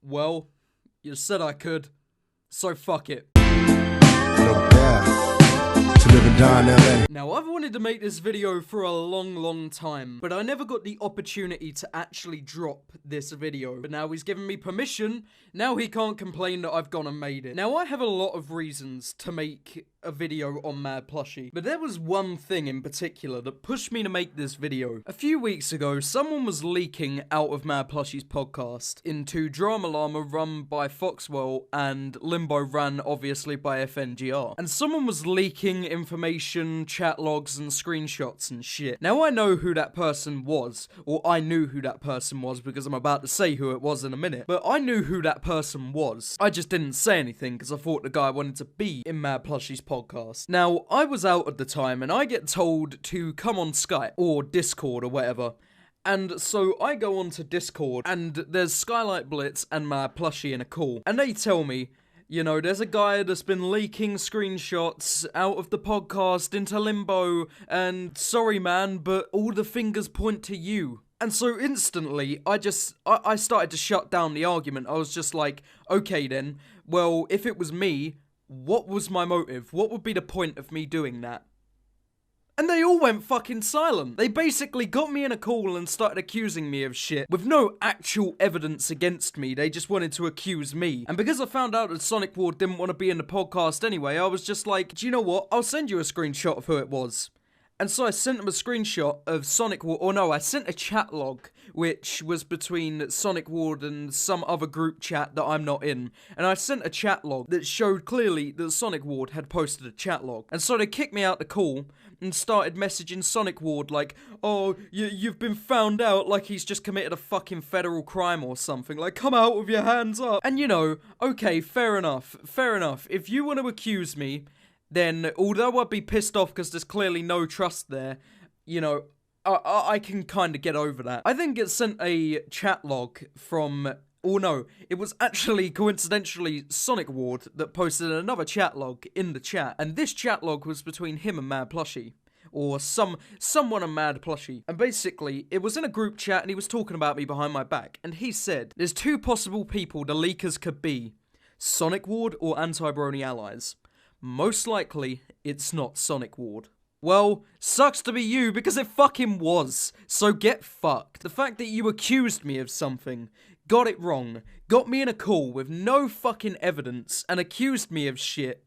Well, you said I could, so fuck it. To live and die in LA. Now, I've wanted to make this video for a long time, but I never got the opportunity to actually drop this video. But now he's given me permission, now he can't complain that I've gone and made it. Now, I have a lot of reasons to make a video on Mad Plushie, but there was one thing in particular that pushed me to make this video. A few weeks ago, someone was leaking out of Mad Plushie's podcast into Drama Llama run by Foxwell and Limbo ran obviously by FNGR. And someone was leaking information, chat logs and screenshots and shit. Now I know who that person was, or I knew who that person was because I'm about to say who it was in a minute, but I knew who that person was. I just didn't say anything because I thought the guy wanted to be in Mad Plushie's podcast. Now, I was out at the time and I get told to come on Skype or Discord or whatever. And so I go onto Discord and there's Skylight Blitz and Mad Plushie in a call. And they tell me, you know, there's a guy that's been leaking screenshots out of the podcast into Limbo and sorry man, but all the fingers point to you. And so instantly, I started to shut down the argument. I was just like, okay then, well, if it was me, what was my motive? What would be the point of me doing that? And they all went fucking silent. They basically got me in a call and started accusing me of shit with no actual evidence against me. They just wanted to accuse me. And because I found out that Sonic Ward didn't want to be in the podcast anyway, I was just like, do you know what? I'll send you a screenshot of who it was. And so I sent him a screenshot of Sonic Ward, or no, I sent a chat log, which was between Sonic Ward and some other group chat that I'm not in. And I sent a chat log that showed clearly that Sonic Ward had posted a chat log. And so they kicked me out the call and started messaging Sonic Ward like, oh, you've been found out, like he's just committed a fucking federal crime or something. Like, come out with your hands up. And you know, okay, fair enough. If you want to accuse me, then although I'd be pissed off because there's clearly no trust there, you know, I can kind of get over that. I then get sent a chat log from, oh no, it was actually coincidentally Sonic Ward that posted another chat log in the chat. And this chat log was between him and Mad Plushie. Or someone on Mad Plushie. And basically, it was in a group chat and he was talking about me behind my back. And he said, there's two possible people the leakers could be. Sonic Ward or Anti-Brony Allies. Most likely, it's not Sonic Ward. Well, sucks to be you because it fucking was. So get fucked. The fact that you accused me of something, got it wrong, got me in a call with no fucking evidence and accused me of shit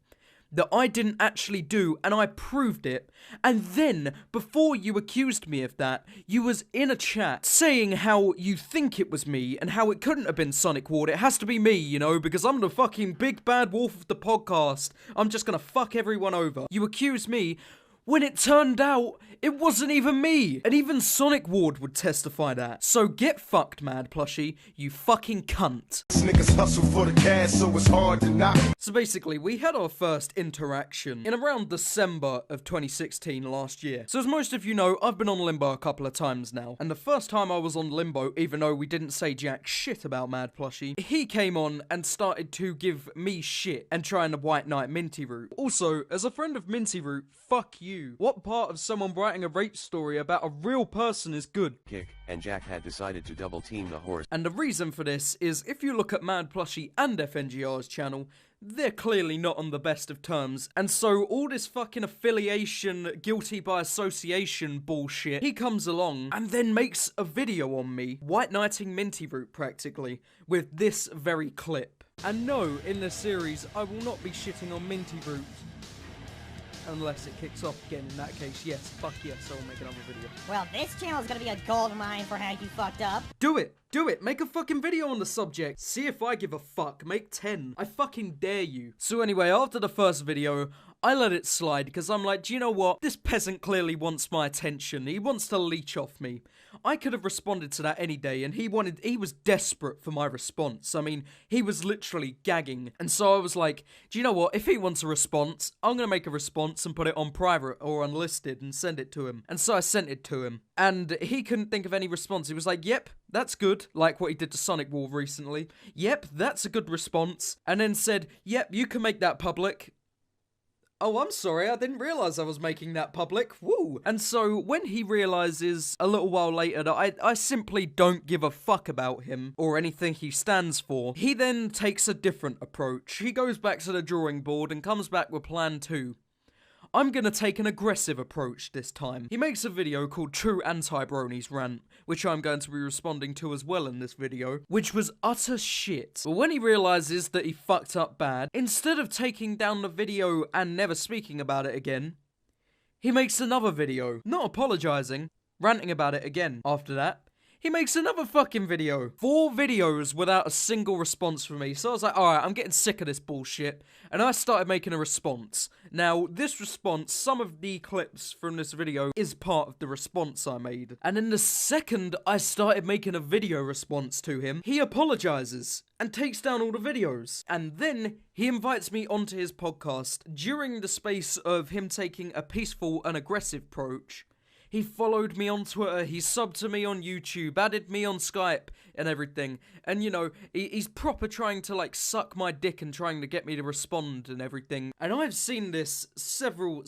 that I didn't actually do and I proved it. And then, before you accused me of that, you was in a chat saying how you think it was me and how it couldn't have been Sonic Ward. It has to be me, you know, because I'm the fucking big bad wolf of the podcast. I'm just gonna fuck everyone over. You accused me when it turned out it wasn't even me. And even Sonic Ward would testify that. So get fucked, Mad Plushie, you fucking cunt. Niggas hustle for the cash, so it's hard to knock. So basically, we had our first interaction in around December of 2016 last year. So as most of you know, I've been on Limbo a couple of times now. And the first time I was on Limbo, even though we didn't say jack shit about Mad Plushie, he came on and started to give me shit and try and white knight Minty Root. Also, as a friend of Minty Root, fuck you. What part of someone writing a rape story about a real person is good? Kick, and Jack had decided to double team the horse. And the reason for this is if you look at Mad Plushie and FNGR's channel, they're clearly not on the best of terms. And so all this fucking affiliation, guilty by association bullshit, he comes along and then makes a video on me, white knighting Minty Root practically, with this very clip. And no, in this series, I will not be shitting on Minty Root. Unless it kicks off again, in that case, yes, fuck yes, I'll make another video. Well, this channel is gonna be a gold mine for how you fucked up. Do it! Do it! Make a fucking video on the subject! See if I give a fuck. Make 10. I fucking dare you. So anyway, after the first video, I let it slide because I'm like, do you know what? This peasant clearly wants my attention. He wants to leech off me. I could have responded to that any day, and he was desperate for my response. I mean, he was literally gagging. And so I was like, do you know what? If he wants a response, I'm gonna make a response and put it on private or unlisted and send it to him. And so I sent it to him. And he couldn't think of any response. He was like, yep, that's good. Like what he did to Sonic Wall recently. Yep, that's a good response. And then said, yep, you can make that public. Oh, I'm sorry, I didn't realise I was making that public. Woo! And so, when he realises a little while later that I simply don't give a fuck about him or anything he stands for, he then takes a different approach. He goes back to the drawing board and comes back with plan 2. I'm gonna take an aggressive approach this time. He makes a video called True Anti-Bronies Rant, which I'm going to be responding to as well in this video, which was utter shit. But when he realises that he fucked up bad, instead of taking down the video and never speaking about it again, he makes another video, not apologising, ranting about it again. After that, he makes another fucking video. 4 videos without a single response from me. So I was like, alright, I'm getting sick of this bullshit. And I started making a response. Now, this response, some of the clips from this video is part of the response I made. And then the second I started making a video response to him, he apologises and takes down all the videos. And then he invites me onto his podcast. During the space of him taking a peaceful and aggressive approach, he followed me on Twitter, he subbed to me on YouTube, added me on Skype and everything. And you know, he's proper trying to like suck my dick and trying to get me to respond and everything. And I've seen this several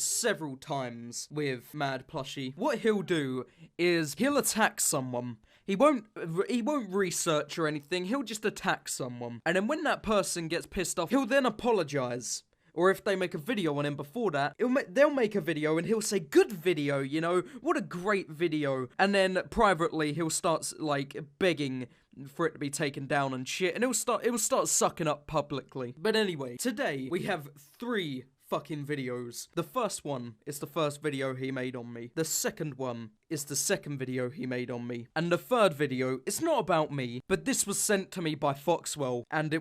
times with Mad Plushie. What he'll do is he'll attack someone. He won't research or anything, he'll just attack someone. And then when that person gets pissed off, he'll then apologise. Or if they make a video on him before that, they'll make a video and he'll say, good video, you know, what a great video. And then privately, he'll start, like, begging for it to be taken down and shit. And it will start sucking up publicly. But anyway, today we have 3 fucking videos. The first one is the first video he made on me. The second one is the second video he made on me. And the third video, it's not about me, but this was sent to me by Foxwell. And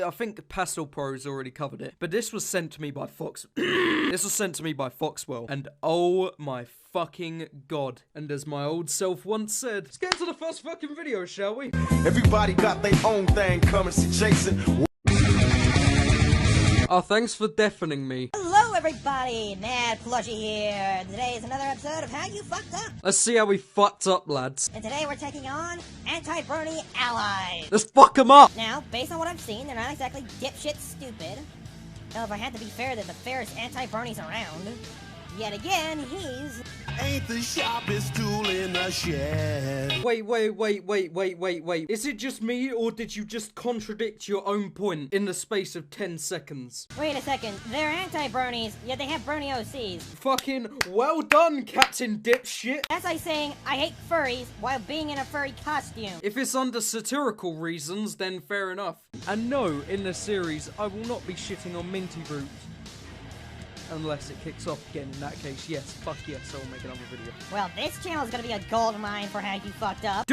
I think Pastel Pro's already covered it, but this was sent to me by this was sent to me by Foxwell. And oh my fucking god. And as my old self once said, let's get into the first fucking video, shall we? Everybody got their own thing coming, see Jason. Oh, thanks for deafening me. Hello, everybody. Mad Plushie here. Today is another episode of How You Fucked Up. Let's see how we fucked up, lads. And today we're taking on anti-Bernie allies. Let's fuck them up. Now, based on what I've seen, they're not exactly dipshit stupid. Now, if I had to be fair, they're the fairest anti-Bernies around. Yet again, he's... Ain't the sharpest tool in the shed. Wait. Is it just me, or did you just contradict your own point in the space of 10 seconds? Wait a second. They're anti-Bernies, yet they have Bernie OCs. Fucking well done, Captain Dipshit. That's like saying, I hate furries, while being in a furry costume. If it's under satirical reasons, then fair enough. And no, in this series, I will not be shitting on Minty Root. Unless it kicks off again, in that case, yes, fuck yes, I'll make another video. Well, this channel is gonna be a gold mine for how you fucked up.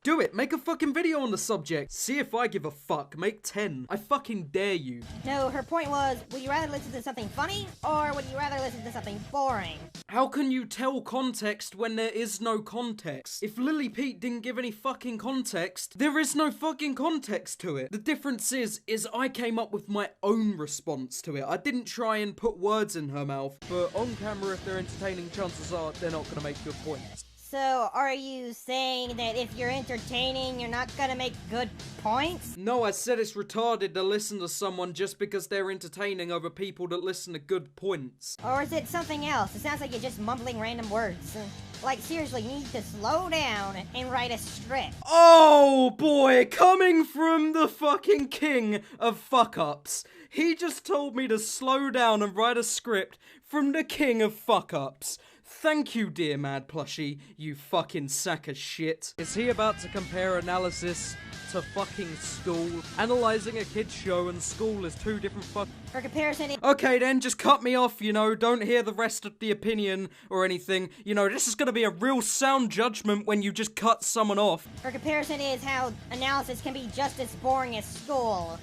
Do it, make a fucking video on the subject. See if I give a fuck, make 10. I fucking dare you. No, her point was, would you rather listen to something funny, or would you rather listen to something boring? How can you tell context when there is no context? If Lily Pete didn't give any fucking context, there is no fucking context to it. The difference is I came up with my own response to it. I didn't try and put words in her mouth, but on camera, if they're entertaining, chances are they're not gonna make good points. So, are you saying that if you're entertaining, you're not gonna make good points? No, I said it's retarded to listen to someone just because they're entertaining over people that listen to good points. Or is it something else? It sounds like you're just mumbling random words. Like, seriously, you need to slow down and write a script. Oh boy, coming from the fucking king of fuck-ups. He just told me to slow down and write a script from the king of fuck-ups. Thank you, dear Mad Plushie, you fucking sack of shit. Is he about to compare analysis to fucking school? Analyzing a kid's show and school is 2 different For comparison, Okay then, just cut me off, you know, don't hear the rest of the opinion or anything. You know, this is gonna be a real sound judgment when you just cut someone off. For comparison is how analysis can be just as boring as school.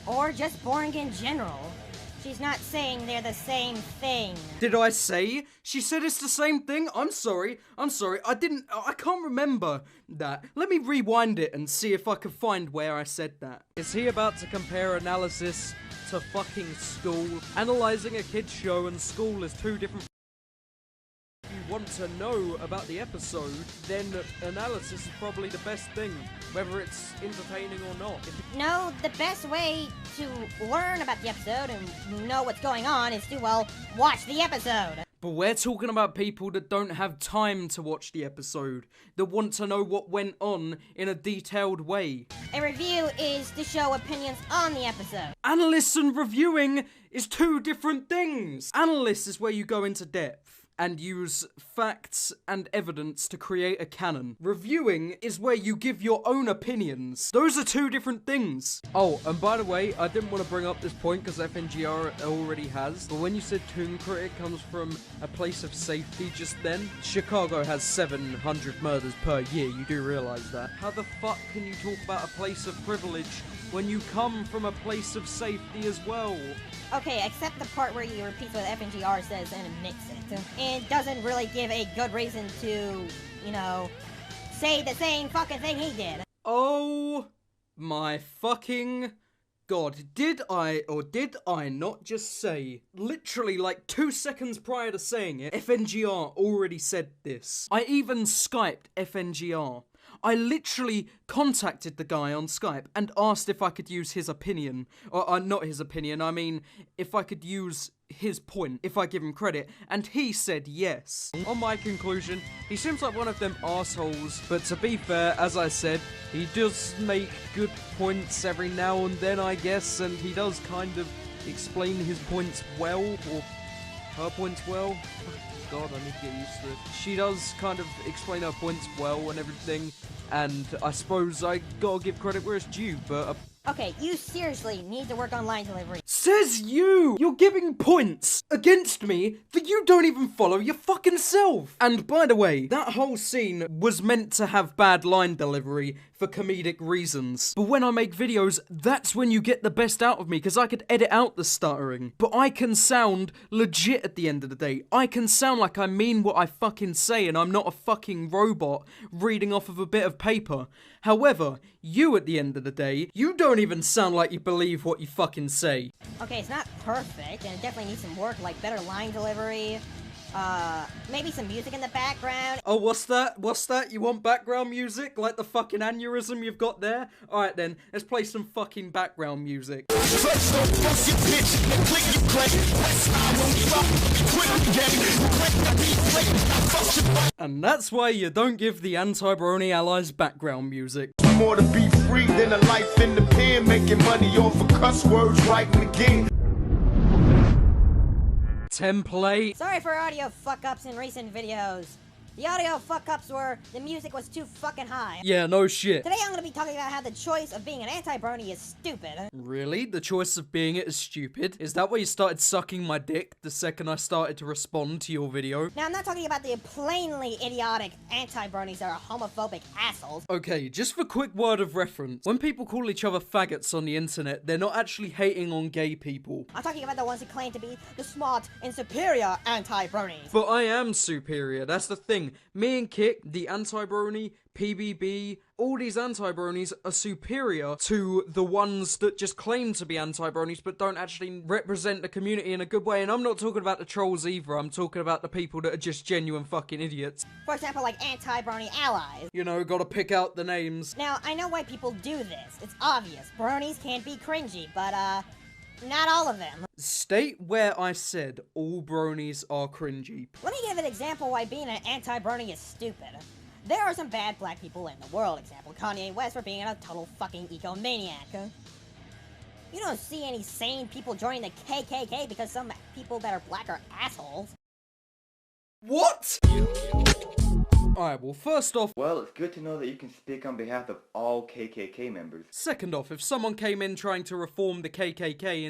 Or just boring in general. She's not saying they're the same thing. Did I say? She said it's the same thing? I'm sorry. I can't remember that. Let me rewind it and see if I can find where I said that. Is he about to compare analysis to fucking school? Analyzing a kid's show and school is 2 different. If you want to know about the episode, then analysis is probably the best thing, whether it's entertaining or not. No, the best way to learn about the episode and know what's going on is to, well, watch the episode. But we're talking about people that don't have time to watch the episode, that want to know what went on in a detailed way. A review is to show opinions on the episode. Analysts and reviewing is two different things. Analysts is where you go into depth and use facts and evidence to create a canon. Reviewing is where you give your own opinions. Those are two different things. Oh, and by the way, I didn't want to bring up this point because FNGR already has, but when you said Toon Critic comes from a place of safety just then, Chicago has 700 murders per year, you do realize that. How the fuck can you talk about a place of privilege when you come from a place of safety as well? Okay, except the part where you repeat what FNGR says and mix it. It doesn't really give a good reason to, you know, say the same fucking thing he did. Oh my fucking god. Did I or did I not just say, literally like 2 seconds prior to saying it, FNGR already said this. I even Skyped FNGR. I literally contacted the guy on Skype and asked if I could use his opinion. Or not his opinion, I mean, if I could use his point, if I give him credit, and he said yes. On my conclusion, he seems like one of them assholes, but to be fair, as I said, he does make good points every now and then, I guess, and he does kind of explain his points well, or her points well. God, I need to get used to it. She does kind of explain her points well and everything, and I suppose I gotta give credit where it's due, but Okay, you seriously need to work on line delivery. says you! You're giving points against me that you don't even follow your fucking self! And by the way, that whole scene was meant to have bad line delivery for comedic reasons. But when I make videos, that's when you get the best out of me, because I could edit out the stuttering. But I can sound legit at the end of the day. I can sound like I mean what I fucking say and I'm not a fucking robot reading off of a bit of paper. However, you at the end of the day, you don't even sound like you believe what you fucking say. Okay, it's not perfect, and it definitely needs some work, like better line delivery, maybe some music in the background. Oh, what's that? What's that? You want background music? Like the fucking aneurysm you've got there? Alright then, let's play some fucking background music. And that's why you don't give the anti-brony allies background music. More to be free than a life in the pen, making money off of cuss words, writing again. Template. Sorry for audio fuck-ups in recent videos. The audio fuck-ups were the music was too fucking high. Yeah, no shit. Today I'm gonna be talking about how the choice of being an anti-brony is stupid. Really? The choice of being it is stupid? Is that why you started sucking my dick the second I started to respond to your video? Now I'm not talking about the plainly idiotic anti-bronies that are homophobic assholes. Okay, just for quick word of reference, when people call each other faggots on the internet, they're not actually hating on gay people. I'm talking about the ones who claim to be the smart and superior anti-bronies. But I am superior, that's the thing. Me and Kick, the anti-brony, PBB, all these anti-bronies are superior to the ones that just claim to be anti-bronies but don't actually represent the community in a good way. And I'm not talking about the trolls either, I'm talking about the people that are just genuine fucking idiots. For example, like anti-brony allies. You know, gotta pick out the names. Now, I know why people do this. It's obvious. Bronies can be cringy, but, not all of them. State where I said all bronies are cringy. Let me give an example why being an anti-brony is stupid. There are some bad black people in the world, example Kanye West for being a total fucking ecomaniac. You don't see any sane people joining the KKK because some people that are black are assholes. What? Alright, well, first off... Well, it's good to know that you can speak on behalf of all KKK members. Second off, if someone came in trying to reform the KKK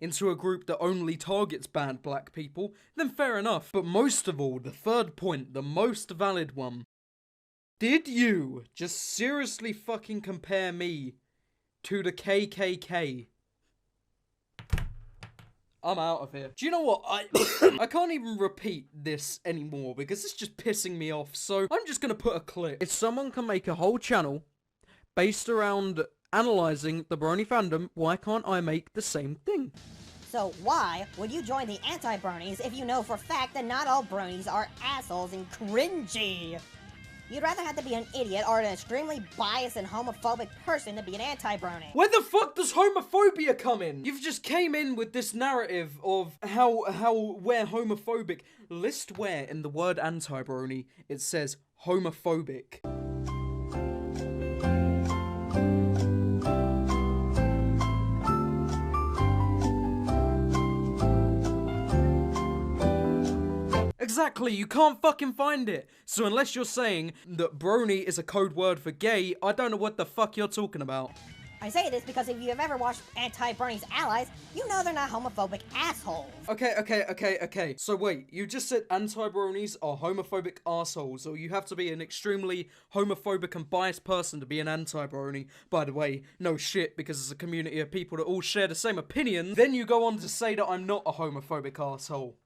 into a group that only targets bad black people, then fair enough. But most of all, the third point, the most valid one. Did you just seriously fucking compare me to the KKK? I'm out of here. Do you know what? I can't even repeat this anymore because it's just pissing me off. So I'm just gonna put a clip. If someone can make a whole channel based around analyzing the brony fandom, why can't I make the same thing? So why would you join the anti-bronies if you know for a fact that not all bronies are assholes and cringy? You'd rather have to be an idiot or an extremely biased and homophobic person to be an anti-brony. Where the fuck does homophobia come in? You've just came in with this narrative of how we're homophobic. List where in the word anti-brony it says homophobic. Exactly, you can't fucking find it. So unless you're saying that brony is a code word for gay, I don't know what the fuck you're talking about. I say this because if you have ever watched anti-brony's allies, you know they're not homophobic assholes. Okay. So wait, you just said anti-bronies are homophobic assholes, or you have to be an extremely homophobic and biased person to be an anti-brony. By the way, no shit, because it's a community of people that all share the same opinions. Then you go on to say that I'm not a homophobic asshole.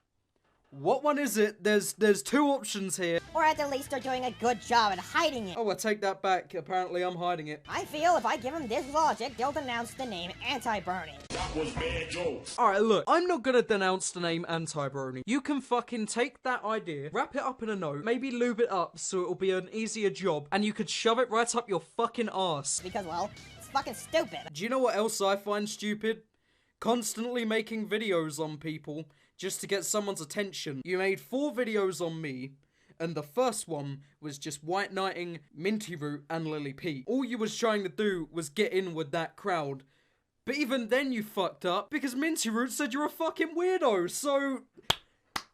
What one is it? There's two options here. Or at the least they're doing a good job at hiding it. Oh, I take that back. Apparently I'm hiding it. I feel if I give them this logic, they'll denounce the name anti-brony. That was bad jokes. Alright, look, I'm not gonna denounce the name anti-brony. You can fucking take that idea, wrap it up in a note, maybe lube it up so it'll be an easier job, and you could shove it right up your fucking arse. Because, well, it's fucking stupid. Do you know what else I find stupid? Constantly making videos on people just to get someone's attention. You made 4 videos on me, and the first one was just white knighting Minty Root and Lily Pete. All you was trying to do was get in with that crowd. But even then you fucked up, because Minty Root said you're a fucking weirdo, so...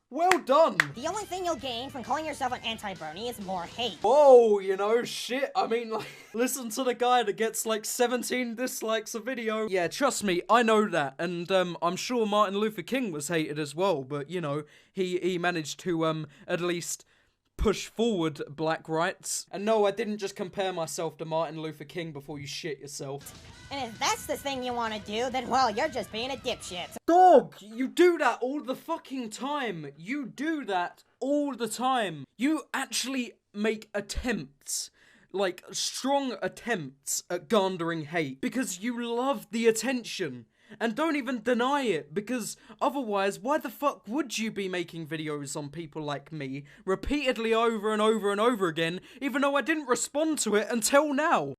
well done! The only thing you'll gain from calling yourself an anti-brony is more hate. Whoa, you know, shit. I mean, like, listen to the guy that gets like 17 dislikes a video. Yeah, trust me, I know that. And I'm sure Martin Luther King was hated as well, but you know, he managed to at least push forward black rights. And no, I didn't just compare myself to Martin Luther King before you shit yourself. And if that's the thing you want to do, then well, you're just being a dipshit. Dog, you do that all the fucking time. You do that all the time. You actually make attempts, like strong attempts at garnering hate because you love the attention. And don't even deny it, because otherwise, why the fuck would you be making videos on people like me repeatedly over and over and over again, even though I didn't respond to it until now?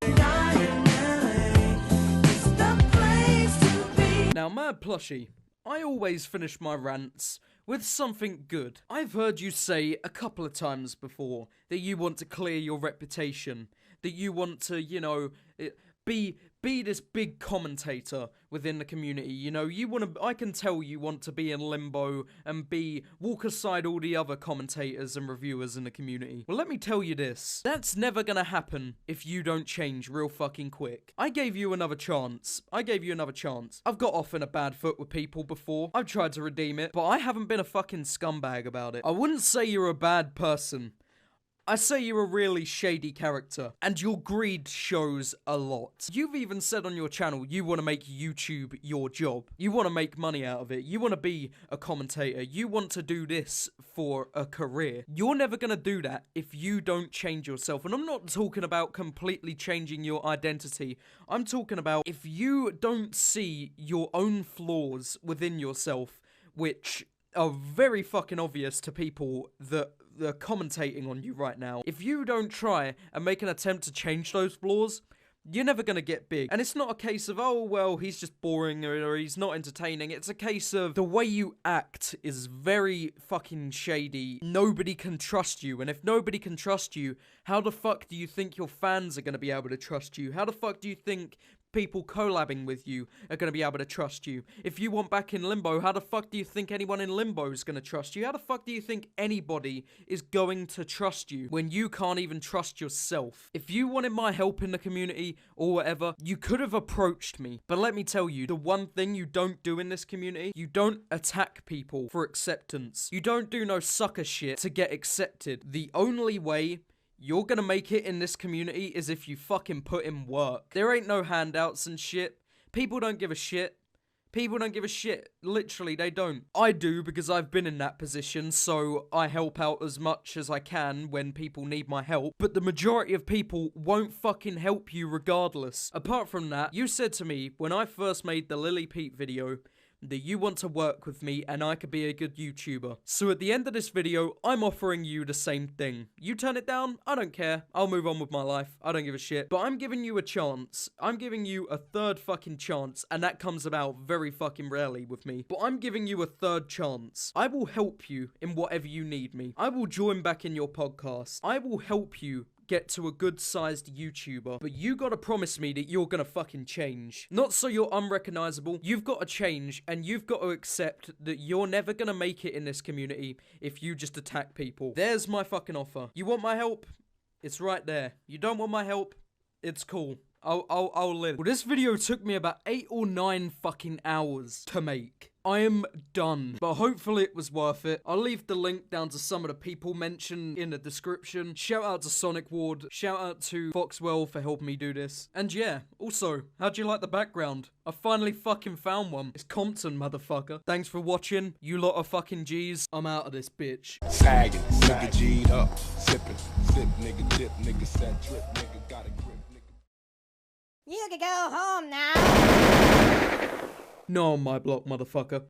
Now, Mad Plushie, I always finish my rants with something good. I've heard you say a couple of times before that you want to clear your reputation, that you want to, you know, be this big commentator within the community. You know, you want to, I can tell you want to be in limbo and walk aside all the other commentators and reviewers in the community. Well, let me tell you this. That's never gonna happen if you don't change real fucking quick. I gave you another chance. I've got off in a bad foot with people before. I've tried to redeem it, but I haven't been a fucking scumbag about it. I wouldn't say you're a bad person. I say you're a really shady character, and your greed shows a lot. You've even said on your channel you want to make YouTube your job. You want to make money out of it. You want to be a commentator. You want to do this for a career. You're never going to do that if you don't change yourself. And I'm not talking about completely changing your identity. I'm talking about if you don't see your own flaws within yourself, which are very fucking obvious to people that are commentating on you right now. If you don't try and make an attempt to change those flaws, you're never gonna get big. And it's not a case of, oh, well, he's just boring or he's not entertaining. It's a case of the way you act is very fucking shady. Nobody can trust you. And if nobody can trust you, how the fuck do you think your fans are gonna be able to trust you? How the fuck do you think people collabing with you are going to be able to trust you? If you want back in Limbo, how the fuck do you think anyone in Limbo is going to trust you? How the fuck do you think anybody is going to trust you when you can't even trust yourself? If you wanted my help in the community or whatever, you could have approached me. But let me tell you, the one thing you don't do in this community, you don't attack people for acceptance. You don't do no sucker shit to get accepted. The only way you're gonna make it in this community is if you fucking put in work. There ain't no handouts and shit. People don't give a shit. People don't give a shit. Literally, they don't. I do, because I've been in that position, so I help out as much as I can when people need my help. But the majority of people won't fucking help you regardless. Apart from that, you said to me, when I first made the Lily Pete video, that you want to work with me and I could be a good YouTuber. So at the end of this video, I'm offering you the same thing. You turn it down, I don't care. I'll move on with my life. I don't give a shit. But I'm giving you a chance. I'm giving you a third fucking chance, and that comes about very fucking rarely with me. But I'm giving you a third chance. I will help you in whatever you need me. I will join back in your podcast. I will help you get to a good-sized YouTuber, but you gotta promise me that you're gonna fucking change. Not so you're unrecognizable. You've gotta change, and you've got to accept that you're never gonna make it in this community if you just attack people. There's my fucking offer. You want my help? It's right there. You don't want my help? It's cool. I'll live. Well, this video took me about 8 or 9 fucking hours to make. I am done, but hopefully it was worth it. I'll leave the link down to some of the people mentioned in the description. Shout out to Sonic Ward. Shout out to Foxwell for helping me do this. And yeah, also, how'd you like the background? I finally fucking found one. It's Compton, motherfucker. Thanks for watching. You lot are fucking G's. I'm out of this bitch. Sagging, nigga G'd up, sipping, sip, nigga dip, nigga set trip, nigga got a grip, nigga. You can go home now. No on my block, motherfucker.